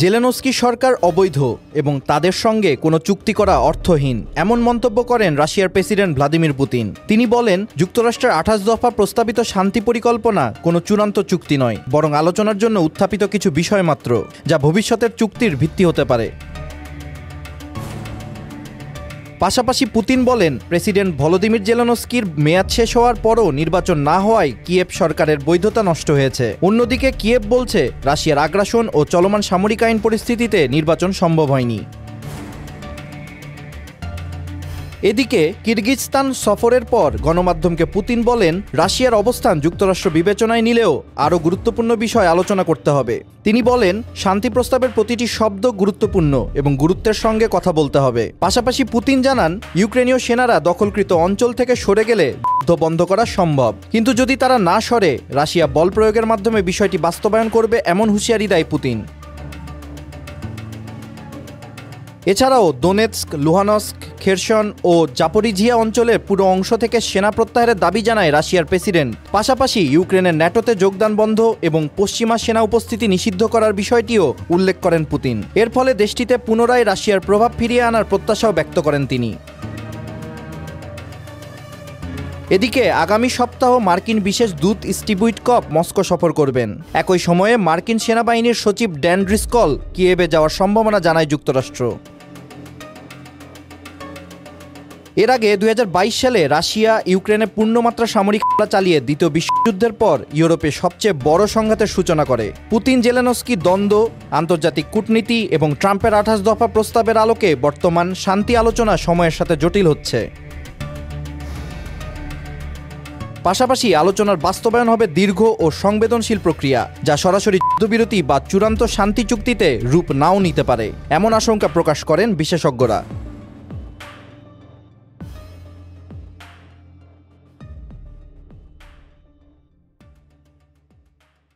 Zelensky সরকার অবৈধ এবং তাদের সঙ্গে কোনো চুক্তি করা অর্থহীন এমন মন্তব্য করেন রাশিয়ার প্রেসিডেন্ট ভ্লাদিমির পুতিন। তিনি বলেন, যুক্তরাষ্ট্রের ২৮ দফা প্রস্তাবিত শান্তি পরিকল্পনা কোনো চূড়ান্ত চুক্তি নয়, বরং আলোচনার জন্য উত্থাপিত কিছু বিষয় মাত্র, যা ভবিষ্যতের চুক্তির ভিত্তি হতে পারে। পাশাপাশি পুতিন বলেন, প্রেসিডেন্ট ভলোদিমির জেলেনস্কির মেয়াদ শেষ হওয়ার পরও নির্বাচন না হওয়ায় কিয়েভ সরকারের বৈধতা নষ্ট হয়েছে। অন্যদিকে কিয়েভ বলছে, রাশিয়ার আগ্রাসন ও চলমান সামরিক আইন পরিস্থিতিতে নির্বাচন সম্ভব হয়নি। এদিকে কিরগিজস্তান সফরের পর গণমাধ্যমকে পুতিন বলেন, রাশিয়ার অবস্থান যুক্তরাষ্ট্র বিবেচনায় নিলেও আরও গুরুত্বপূর্ণ বিষয় আলোচনা করতে হবে। তিনি বলেন, শান্তি প্রস্তাবের প্রতিটি শব্দ গুরুত্বপূর্ণ এবং গুরুত্বের সঙ্গে কথা বলতে হবে। পাশাপাশি পুতিন জানান, ইউক্রেনীয় সেনারা দখলকৃত অঞ্চল থেকে সরে গেলে যুদ্ধ বন্ধ করা সম্ভব, কিন্তু যদি তারা না সরে, রাশিয়া বল প্রয়োগের মাধ্যমে বিষয়টি বাস্তবায়ন করবে এমন হুঁশিয়ারি দেয় পুতিন। এছাড়াও দোনেৎস্ক, লুহানস্ক, খেরসন ও জাপোরিঝিয়া অঞ্চলের পুরো অংশ থেকে সেনা প্রত্যাহারের দাবি জানায় রাশিয়ার প্রেসিডেন্ট। পাশাপাশি ইউক্রেনের ন্যাটোতে যোগদান বন্ধ এবং পশ্চিমা সেনা উপস্থিতি নিষিদ্ধ করার বিষয়টিও উল্লেখ করেন পুতিন। এর ফলে দেশটিতে পুনরায় রাশিয়ার প্রভাব ফিরিয়ে আনার প্রত্যাশাও ব্যক্ত করেন তিনি। এদিকে আগামী সপ্তাহ মার্কিন বিশেষ দূত স্টিভ উইটকফ মস্কো সফর করবেন। একই সময়ে মার্কিন সেনাবাহিনীর সচিব ড্যান ড্রিসকল কিয়েভে যাওয়ার সম্ভাবনা জানায় যুক্তরাষ্ট্র। এর আগে ২০২২ সালে রাশিয়া ইউক্রেনে পূর্ণমাত্রা সামরিক হামলা চালিয়ে দ্বিতীয় বিশ্বযুদ্ধের পর ইউরোপে সবচেয়ে বড় সংঘাতের সূচনা করে। পুতিন জেলেনস্কি দ্বন্দ্ব, আন্তর্জাতিক কূটনীতি এবং ট্রাম্পের ২৮ দফা প্রস্তাবের আলোকে বর্তমান শান্তি আলোচনা সময়ের সাথে জটিল হচ্ছে। পাশাপাশি আলোচনার বাস্তবায়ন হবে দীর্ঘ ও সংবেদনশীল প্রক্রিয়া, যা সরাসরি যুদ্ধবিরতি বা চূড়ান্ত শান্তি চুক্তিতে রূপ নাও নিতে পারে, এমন আশঙ্কা প্রকাশ করেন বিশেষজ্ঞরা।